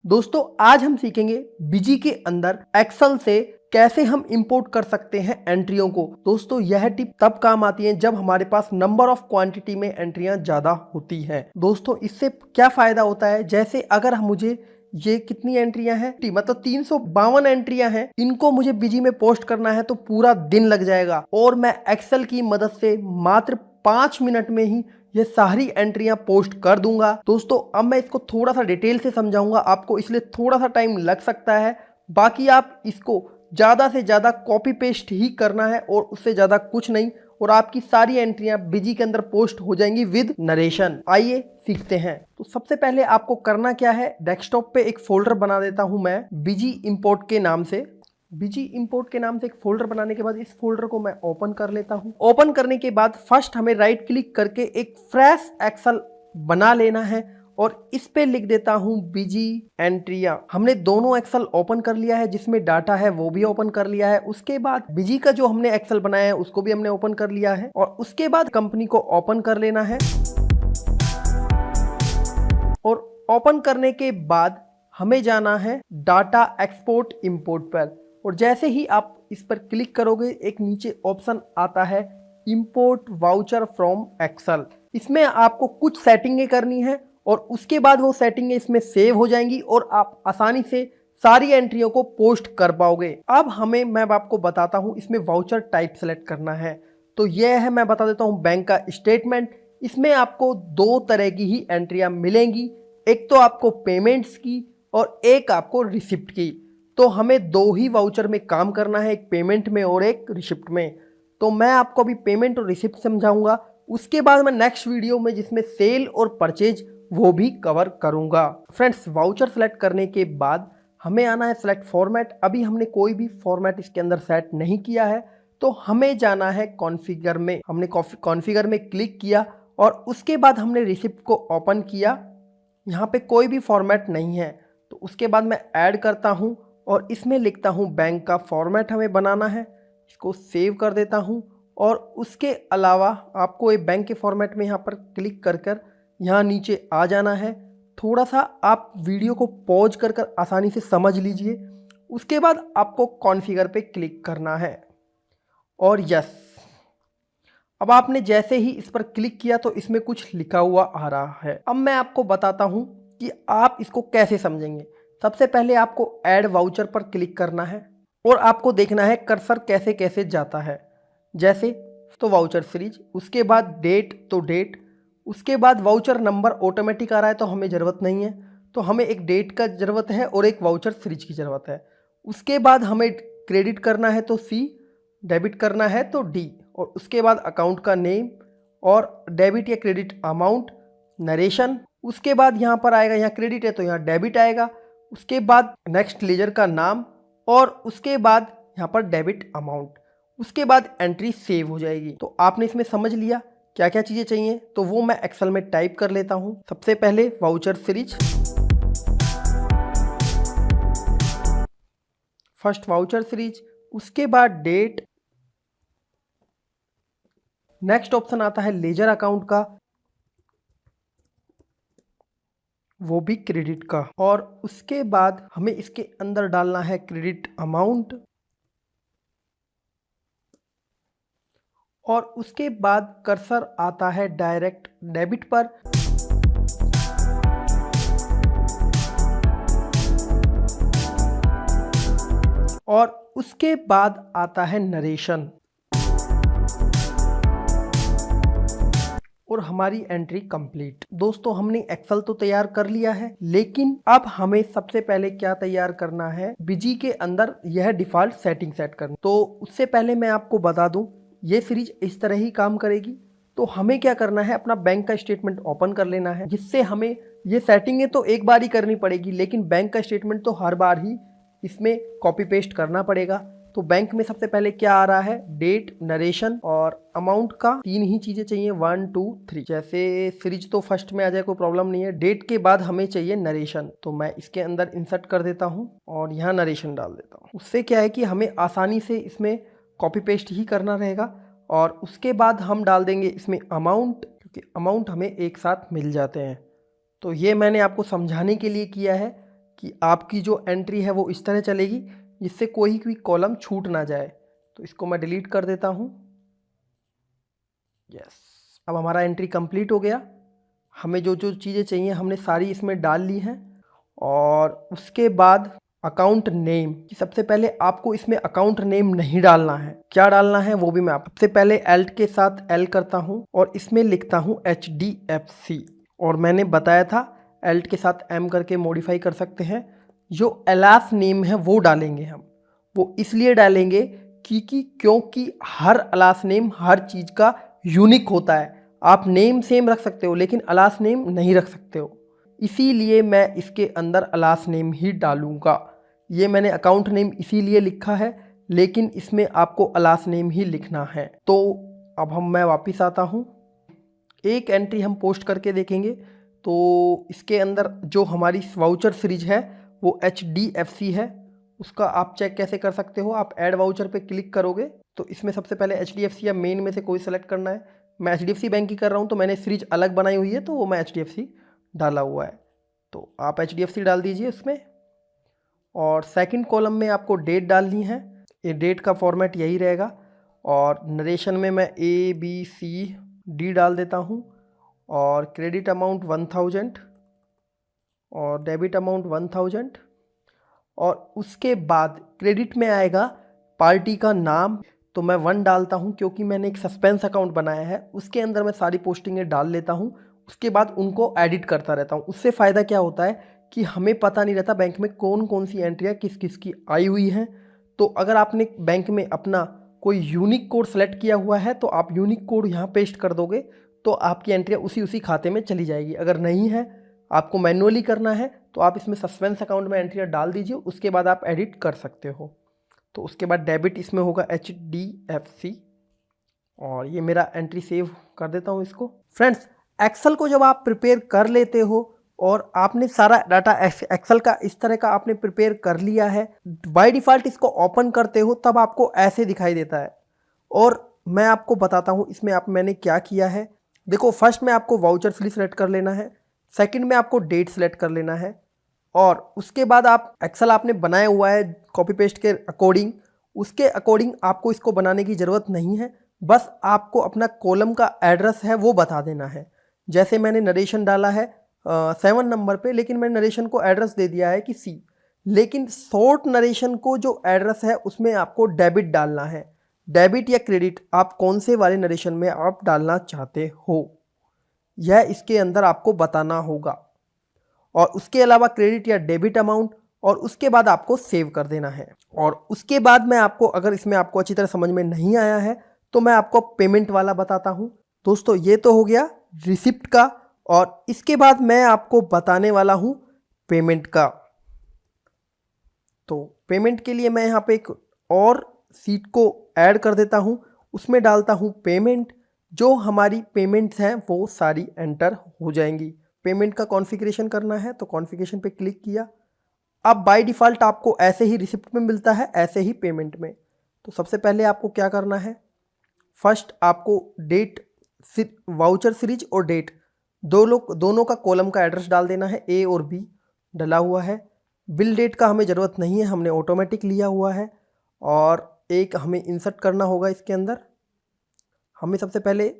दोस्तों आज हम सीखेंगे बीजी के अंदर एक्सेल से कैसे हम इंपोर्ट कर सकते हैं एंट्रियों को। दोस्तों यह टिप तब काम आती है जब हमारे पास नंबर ऑफ क्वांटिटी में एंट्रियां ज्यादा होती हैं। दोस्तों इससे क्या फायदा होता है, जैसे अगर मुझे ये कितनी एंट्रियां हैं, मतलब 352 एंट्रियां हैं, इनको मुझे बीजी में पोस्ट करना है तो पूरा दिन लग जाएगा और मैं एक्सेल की मदद से मात्र 5 मिनट में ही ये सारी एंट्रियां पोस्ट कर दूंगा। दोस्तों अब मैं इसको थोड़ा सा डिटेल से समझाऊंगा आपको, इसलिए थोड़ा सा टाइम लग सकता है। बाकी आप इसको ज़्यादा से ज़्यादा कॉपी पेस्ट ही करना है और उससे ज़्यादा कुछ नहीं, और आपकी सारी एंट्रियां बीजी के अंदर पोस्ट हो जाएंगी विद नरेशन। आइए सीखते हैं। तो सबसे पहले आपको करना क्या है, डेस्कटॉप पे एक फोल्डर बना देता हूं मैं बीजी इंपोर्ट के नाम से। बीजी इंपोर्ट के नाम से एक फोल्डर बनाने के बाद इस फोल्डर को मैं ओपन कर लेता हूं। ओपन करने के बाद फर्स्ट हमें राइट क्लिक करके एक फ्रेश एक्सेल बना लेना है और इस पे लिख देता हूं बीजी एंट्रियां। हमने दोनों एक्सेल ओपन कर लिया है, जिसमें डाटा है वो भी ओपन कर लिया है। उसके बाद बीजी का जो हमने एक्सेल बनाया है उसको भी हमने ओपन कर लिया है और उसके बाद कंपनी को ओपन कर लेना है। और ओपन करने के बाद हमें जाना है डाटा एक्सपोर्ट इंपोर्ट पर, और जैसे ही आप इस पर क्लिक करोगे एक नीचे ऑप्शन आता है इंपोर्ट वाउचर फ्रॉम एक्सेल। इसमें आपको कुछ सेटिंगें करनी है और उसके बाद वो सेटिंगें इसमें सेव हो जाएंगी और आप आसानी से सारी एंट्रियों को पोस्ट कर पाओगे। अब मैं आपको बताता हूं इसमें वाउचर टाइप सेलेक्ट करना है। तो यह है, मैं बता देता हूं बैंक का स्टेटमेंट। इसमें आपको दो तरह की ही एंट्रियां मिलेंगी, एक तो आपको पेमेंट्स की और एक आपको रिसिप्ट की। तो हमें दो ही वाउचर में काम करना है, एक पेमेंट में और एक रिसिप्ट में। तो मैं आपको अभी पेमेंट और रिसिप्ट समझाऊंगा, उसके बाद मैं नेक्स्ट वीडियो में जिसमें सेल और परचेज वो भी कवर करूंगा। फ्रेंड्स वाउचर सेलेक्ट करने के बाद हमें आना है सेलेक्ट फॉर्मेट। अभी हमने कोई भी फॉर्मेट इसके अंदर सेट नहीं किया है, तो हमें जाना है कॉन्फ़िगर में। हमने कॉन्फ़िगर में क्लिक किया और उसके बाद हमने रिसिप्ट को ओपन किया। यहाँ पे कोई भी फॉर्मेट नहीं है, तो उसके बाद मैं ऐड करता हूँ और इसमें लिखता हूँ बैंक का फॉर्मेट हमें बनाना है। इसको सेव कर देता हूँ और उसके अलावा आपको एक बैंक के फॉर्मेट में यहाँ पर क्लिक कर यहाँ नीचे आ जाना है। थोड़ा सा आप वीडियो को पॉज कर आसानी से समझ लीजिए। उसके बाद आपको कॉन्फ़िगर पे क्लिक करना है और यस। अब आपने जैसे ही इस पर क्लिक किया तो इसमें कुछ लिखा हुआ आ रहा है। अब मैं आपको बताता हूँ कि आप इसको कैसे समझेंगे। सबसे पहले आपको ऐड वाउचर पर क्लिक करना है और आपको देखना है कर्सर कैसे कैसे जाता है। जैसे तो वाउचर सीरीज, उसके बाद डेट तो डेट, उसके बाद वाउचर नंबर ऑटोमेटिक आ रहा है तो हमें ज़रूरत नहीं है, तो हमें एक डेट का ज़रूरत है और एक वाउचर सीरीज की ज़रूरत है। उसके बाद हमें क्रेडिट करना है तो सी, डेबिट करना है तो डी, और उसके बाद अकाउंट का नेम और डेबिट या क्रेडिट अमाउंट, नरेशन। उसके बाद यहाँ पर आएगा, यहाँ क्रेडिट है तो यहाँ डेबिट आएगा। उसके बाद नेक्स्ट लेजर का नाम और उसके बाद यहाँ पर डेबिट अमाउंट। उसके बाद एंट्री सेव हो जाएगी। तो आपने इसमें समझ लिया क्या क्या चीज़ें चाहिए, तो वो मैं एक्सेल में टाइप कर लेता हूँ। सबसे पहले voucher series, first voucher series, उसके बाद डेट, नेक्स्ट ऑप्शन आता है लेजर अकाउंट का, वो भी क्रेडिट का, और उसके बाद हमें इसके अंदर डालना है क्रेडिट अमाउंट, और उसके बाद कर्सर आता है डायरेक्ट डेबिट पर। और उसके बाद आता है नरेशन, और हमारी एंट्री कंप्लीट। दोस्तों हमने एक्सेल तो तैयार कर लिया है, लेकिन अब हमें सबसे पहले क्या तैयार करना है, बीजी के अंदर यह डिफॉल्ट सेटिंग सेट करना। तो उससे पहले मैं आपको बता दूं ये सीरीज इस तरह ही काम करेगी। तो हमें क्या करना है, अपना बैंक का स्टेटमेंट ओपन कर लेना है, जिससे हमें ये सेटिंगें तो एक बार ही करनी पड़ेगी, लेकिन बैंक का स्टेटमेंट तो हर बार ही इसमें कॉपी पेस्ट करना पड़ेगा। तो बैंक में सबसे पहले क्या आ रहा है, डेट, नरेशन और अमाउंट का तीन ही चीजें चाहिए, 1 2 3। जैसे सीरीज तो फर्स्ट में आ जाए कोई प्रॉब्लम नहीं है। डेट के बाद हमें चाहिए नरेशन, तो मैं इसके अंदर इंसर्ट कर देता हूं और यहाँ नरेशन डाल देता हूं। उससे क्या है कि हमें आसानी से इसमें कॉपी पेस्ट ही करना रहेगा। और उसके बाद हम डाल देंगे इसमें अमाउंट, क्योंकि अमाउंट हमें एक साथ मिल जाते हैं। तो ये मैंने आपको समझाने के लिए किया है कि आपकी जो एंट्री है वो इस तरह चलेगी जिससे कोई भी कॉलम छूट ना जाए। तो इसको मैं डिलीट कर देता हूँ। यस, अब हमारा एंट्री कंप्लीट हो गया। हमें जो जो चीज़ें चाहिए हमने सारी इसमें डाल ली हैं। और उसके बाद अकाउंट नेम कि सबसे पहले आपको इसमें अकाउंट नेम नहीं डालना है। क्या डालना है वो भी मैं सबसे पहले एल्ट के साथ एल करता हूँ और इसमें लिखता हूँ HDFC। और मैंने बताया था एल्ट के साथ एम करके मॉडिफाई कर सकते हैं। जो एलास नेम है वो डालेंगे हम। वो इसलिए डालेंगे क्योंकि हर अलास नेम हर चीज़ का यूनिक होता है। आप नेम सेम रख सकते हो लेकिन अलास नेम नहीं रख सकते हो, इसीलिए मैं इसके अंदर अलास नेम ही डालूंगा। ये मैंने अकाउंट नेम इसीलिए लिखा है, लेकिन इसमें आपको अलास नेम ही लिखना है। तो अब मैं वापस आता हूँ। एक एंट्री हम पोस्ट करके देखेंगे। तो इसके अंदर जो हमारी वाउचर सीरीज है वो HDFC है। उसका आप चेक कैसे कर सकते हो, आप ऐड वाउचर पे क्लिक करोगे तो इसमें सबसे पहले HDFC या मेन में से कोई सेलेक्ट करना है। मैं HDFC बैंक की कर रहा हूँ तो मैंने सीरीज अलग बनाई हुई है तो वो मैं HDFC डाला हुआ है। तो आप HDFC डाल दीजिए उसमें। और सेकंड कॉलम में आपको डेट डालनी है। ये डेट का फॉर्मेट यही रहेगा। और नरेशन में मैं ABCD डाल देता हूँ। और क्रेडिट अमाउंट 1000 और डेबिट अमाउंट 1000। और उसके बाद क्रेडिट में आएगा पार्टी का नाम। तो मैं 1 डालता हूँ क्योंकि मैंने एक सस्पेंस अकाउंट बनाया है, उसके अंदर मैं सारी पोस्टिंगें डाल लेता हूँ। उसके बाद उनको एडिट करता रहता हूँ। उससे फ़ायदा क्या होता है कि हमें पता नहीं रहता बैंक में कौन कौन सी एंट्रियाँ किस किस की आई हुई हैं। तो अगर आपने बैंक में अपना कोई यूनिक कोड सेलेक्ट किया हुआ है तो आप यूनिक कोड यहाँ पेस्ट कर दोगे तो आपकी एंट्रियाँ उसी खाते में चली जाएगी। अगर नहीं है, आपको मैनुअली करना है, तो आप इसमें सस्पेंस अकाउंट में एंट्रियाँ डाल दीजिए, उसके बाद आप एडिट कर सकते हो। तो उसके बाद डेबिट इसमें होगा HDFC। और ये मेरा एंट्री सेव कर देता हूँ इसको। फ्रेंड्स, एक्सेल को जब आप प्रिपेयर कर लेते हो और आपने सारा डाटा एक्सेल का इस तरह का आपने प्रिपेयर कर लिया है, बाय डिफ़ॉल्ट इसको ओपन करते हो तब आपको ऐसे दिखाई देता है। और मैं आपको बताता हूँ इसमें मैंने क्या किया है। देखो, फर्स्ट में आपको वाउचर सीरीज सेलेक्ट कर लेना है, सेकंड में आपको डेट सेलेक्ट कर लेना है। और उसके बाद आप एक्सेल आपने बनाया हुआ है कॉपी पेस्ट के अकॉर्डिंग, उसके अकॉर्डिंग आपको इसको बनाने की ज़रूरत नहीं है। बस आपको अपना कॉलम का एड्रेस है वो बता देना है। जैसे मैंने नरेशन डाला है 7 नंबर पे, लेकिन मैंने नरेशन को एड्रेस दे दिया है कि C। लेकिन शॉर्ट नरेशन को जो एड्रेस है उसमें आपको डेबिट डालना है। डेबिट या क्रेडिट आप कौन से वाले नरेशन में आप डालना चाहते हो, यह इसके अंदर आपको बताना होगा। और उसके अलावा क्रेडिट या डेबिट अमाउंट, और उसके बाद आपको सेव कर देना है। और उसके बाद मैं आपको, अगर इसमें आपको अच्छी तरह समझ में नहीं आया है तो मैं आपको पेमेंट वाला बताता हूं। दोस्तों, ये तो हो गया रिसिप्ट का, और इसके बाद मैं आपको बताने वाला हूं पेमेंट का। तो पेमेंट के लिए मैं यहाँ पे एक और सीट को ऐड कर देता हूँ, उसमें डालता हूँ पेमेंट। जो हमारी पेमेंट्स हैं वो सारी एंटर हो जाएंगी। पेमेंट का कॉन्फ़िगरेशन करना है तो कॉन्फ़िगरेशन पे क्लिक किया। अब बाय डिफ़ॉल्ट आपको ऐसे ही रिसिप्ट में मिलता है, ऐसे ही पेमेंट में। तो सबसे पहले आपको क्या करना है, फर्स्ट आपको डेट, वाउचर सीरीज और डेट दोनों का कॉलम का एड्रेस डाल देना है। A और B डला हुआ है। बिल डेट का हमें ज़रूरत नहीं है, हमने ऑटोमेटिक लिया हुआ है। और एक हमें इंसर्ट करना होगा इसके अंदर। हमें सबसे पहले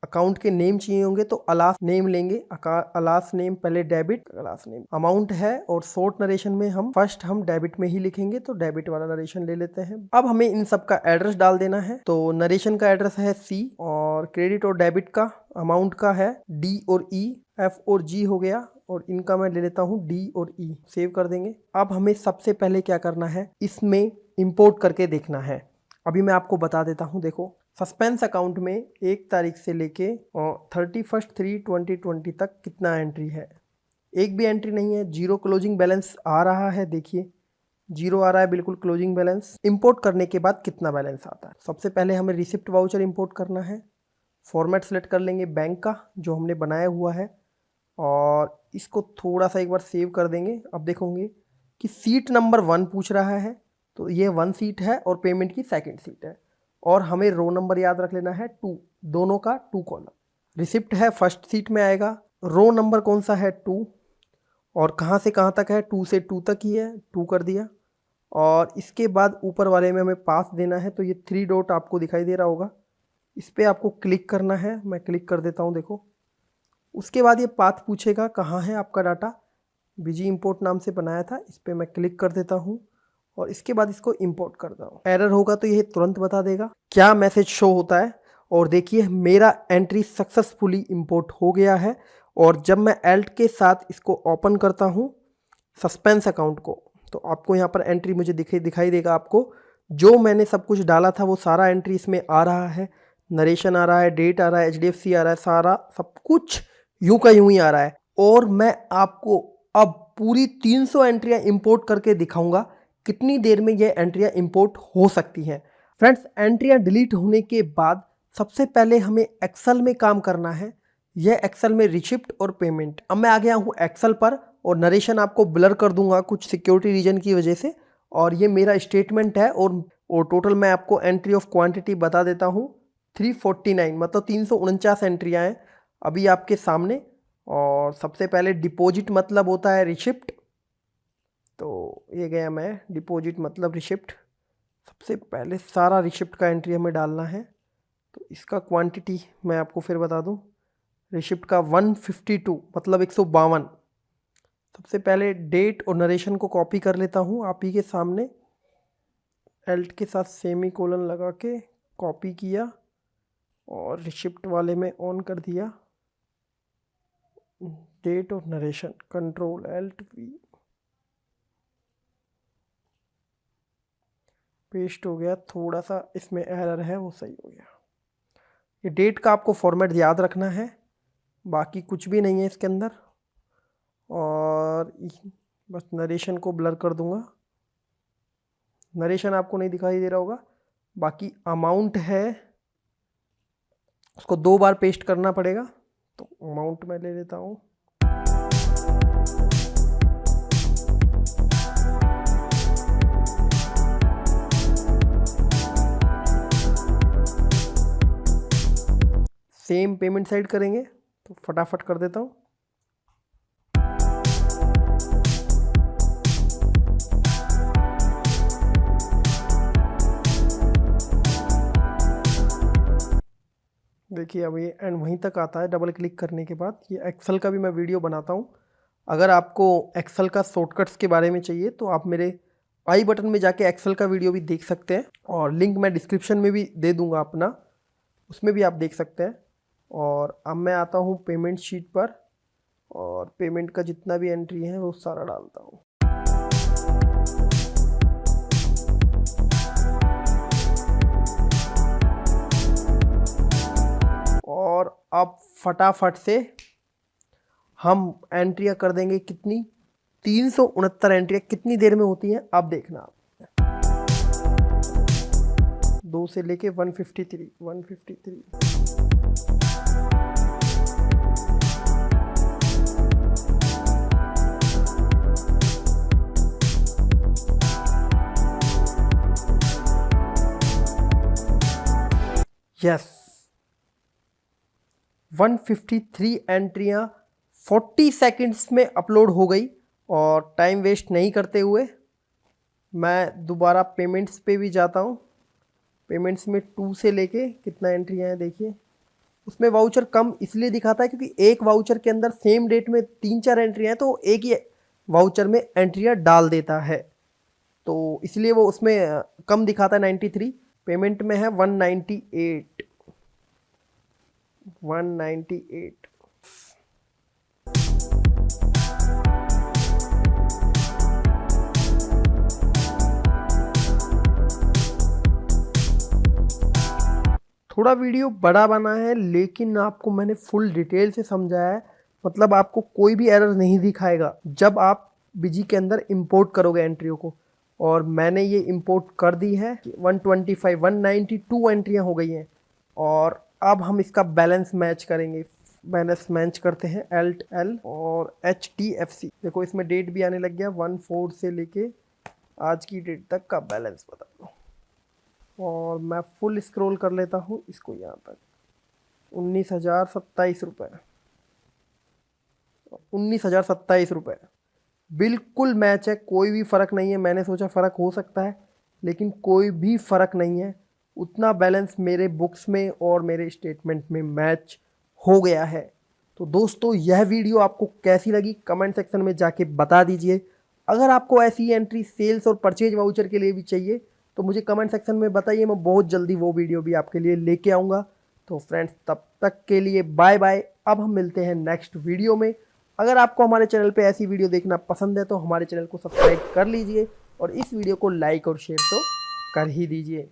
अकाउंट के नेम चाहिए होंगे तो अलास नेम लेंगे। अलास नेम पहले डेबिट, अलास नेम अमाउंट है, और शॉर्ट नरेशन में हम डेबिट में ही लिखेंगे तो डेबिट वाला नरेशन ले लेते हैं। अब हमें इन सब का एड्रेस डाल देना है। तो नरेशन का एड्रेस है C, और क्रेडिट और डेबिट का अमाउंट का है D और E, F और G हो गया, और इनका मैं ले लेता हूँ D और E। सेव कर देंगे। अब हमें सबसे पहले क्या करना है, इसमें इंपोर्ट करके देखना है। अभी मैं आपको बता देता हूँ। देखो, सस्पेंस अकाउंट में 1 तारीख से लेके 31/3/2020 तक कितना एंट्री है, एक भी एंट्री नहीं है। जीरो क्लोजिंग बैलेंस आ रहा है, देखिए जीरो आ रहा है बिल्कुल क्लोजिंग बैलेंस। इंपोर्ट करने के बाद कितना बैलेंस आता है, सबसे पहले हमें रिसिप्ट वाउचर इंपोर्ट करना है। फॉर्मेट सेलेक्ट कर लेंगे बैंक का जो हमने बनाया हुआ है, और इसको थोड़ा सा एक बार सेव कर देंगे। अब देखोगे कि सीट नंबर 1 पूछ रहा है, तो ये 1 सीट है और पेमेंट की सेकंड सीट है। और हमें रो नंबर याद रख लेना है 2, दोनों का 2 कॉलम। रिसिप्ट है फर्स्ट सीट में आएगा, रो नंबर कौन सा है 2, और कहाँ से कहाँ तक है, 2 से 2 तक ही है, 2 कर दिया। और इसके बाद ऊपर वाले में हमें पास देना है, तो ये 3 डॉट आपको दिखाई दे रहा होगा, इस पर आपको क्लिक करना है। मैं क्लिक कर देता हूँ, देखो। उसके बाद ये पाथ पूछेगा कहाँ है आपका डाटा, बीजी इंपोर्ट नाम से बनाया था, इस पर मैं क्लिक कर देता हूँ और इसके बाद इसको इंपोर्ट करता हूँ। एरर होगा तो ये तुरंत बता देगा। क्या मैसेज शो होता है, और देखिए मेरा एंट्री सक्सेसफुली इंपोर्ट हो गया है। और जब मैं एल्ट के साथ इसको ओपन करता हूँ सस्पेंस अकाउंट को, तो आपको यहाँ पर एंट्री मुझे दिखाई देगा। आपको जो मैंने सब कुछ डाला था वो सारा एंट्री इसमें आ रहा है, नरेशन आ रहा है, डेट आ रहा है, HDFC आ रहा है, सारा सब कुछ यूं का यूं ही आ रहा है। और मैं आपको अब पूरी 300 एंट्रियां इंपोर्ट करके दिखाऊंगा कितनी देर में ये एंट्रियां इंपोर्ट हो सकती हैं। फ्रेंड्स, एंट्रियां डिलीट होने के बाद सबसे पहले हमें एक्सेल में काम करना है। यह एक्सेल में रिसिप्ट और पेमेंट। अब मैं आ गया हूँ एक्सेल पर और नरेशन आपको ब्लर कर दूंगा कुछ सिक्योरिटी रीजन की वजह से। और ये मेरा स्टेटमेंट है और टोटल मैं आपको एंट्री ऑफ क्वांटिटी बता देता हूँ 349, मतलब 349 एंट्रियाँ हैं अभी आपके सामने। और सबसे पहले डिपॉजिट मतलब होता है रिसिप्ट, तो ये गया मैं, डिपॉजिट मतलब रिसिप्ट। सबसे पहले सारा रिसिप्ट का एंट्री हमें डालना है, तो इसका क्वांटिटी मैं आपको फिर बता दूं। रिसिप्ट का 152 मतलब 152। सबसे पहले डेट और नरेशन को कॉपी कर लेता हूं आप ही के सामने, एल्ट के साथ सेमी कोलन लगा के कॉपी किया और रिसिप्ट वाले में ऑन कर दिया। डेट और narration, control alt V, paste हो गया। थोड़ा सा इसमें एरर है, वो सही हो गया। ये डेट का आपको फॉर्मेट याद रखना है, बाकी कुछ भी नहीं है इसके अंदर। और बस नरेशन को ब्लर कर दूंगा, नरेशन आपको नहीं दिखाई दे रहा होगा। बाकी अमाउंट है उसको 2 बार पेस्ट करना पड़ेगा, तो अमाउंट मैं ले लेता हूँ। सेम पेमेंट साइड करेंगे, तो फटाफट कर देता हूँ। देखिए अब ये एंड वहीं तक आता है डबल क्लिक करने के बाद। ये एक्सेल का भी मैं वीडियो बनाता हूँ। अगर आपको एक्सेल का शॉर्टकट्स के बारे में चाहिए तो आप मेरे आई बटन में जाके एक्सेल का वीडियो भी देख सकते हैं, और लिंक मैं डिस्क्रिप्शन में भी दे दूँगा अपना, उसमें भी आप देख सकते हैं। और अब मैं आता हूँ पेमेंट शीट पर और पेमेंट का जितना भी एंट्री है वो सारा डालता हूँ। और अब फटाफट से हम एंट्रियां कर देंगे कितनी, 369 एंट्रियां कितनी देर में होती हैं आप देखना। आप 2 से लेके 153। यस, 153 एंट्रियां 40 सेकंड्स में अपलोड हो गई। और टाइम वेस्ट नहीं करते हुए मैं दोबारा पेमेंट्स पे भी जाता हूँ। पेमेंट्स में 2 से लेके कितना एंट्रियां हैं देखिए। उसमें वाउचर कम इसलिए दिखाता है क्योंकि एक वाउचर के अंदर सेम डेट में 3-4 एंट्रियां हैं, तो एक ही वाउचर में एंट्रियां डाल देता है, तो इसलिए वो उसमें कम दिखाता है 93। पेमेंट में है 198। थोड़ा वीडियो बड़ा बना है, लेकिन आपको मैंने फुल डिटेल से समझाया है, मतलब आपको कोई भी एरर नहीं दिखाएगा जब आप बीजी के अंदर इंपोर्ट करोगे एंट्रियों को। और मैंने ये इंपोर्ट कर दी है। 192 एंट्रियां हो गई हैं। और अब हम इसका बैलेंस मैच करेंगे। बैलेंस मैच करते हैं एल्ट एल और HDFC। देखो इसमें डेट भी आने लग गया, 1/4 से लेके आज की डेट तक का बैलेंस बता दो। और मैं फुल स्क्रॉल कर लेता हूँ इसको, यहाँ तक 19,027 रुपये, 19,027 रुपये। बिल्कुल मैच है, कोई भी फ़र्क नहीं है। मैंने सोचा फ़र्क हो सकता है, लेकिन कोई भी फ़र्क नहीं है। उतना बैलेंस मेरे बुक्स में और मेरे स्टेटमेंट में मैच हो गया है। तो दोस्तों, यह वीडियो आपको कैसी लगी कमेंट सेक्शन में जाके बता दीजिए। अगर आपको ऐसी एंट्री सेल्स और परचेज वाउचर के लिए भी चाहिए तो मुझे कमेंट सेक्शन में बताइए, मैं बहुत जल्दी वो वीडियो भी आपके लिए लेके आऊँगा। तो फ्रेंड्स, तब तक के लिए बाय बाय। अब हम मिलते हैं नेक्स्ट वीडियो में। अगर आपको हमारे चैनल पे ऐसी वीडियो देखना पसंद है तो हमारे चैनल को सब्सक्राइब कर लीजिए और इस वीडियो को लाइक और शेयर तो कर ही दीजिए।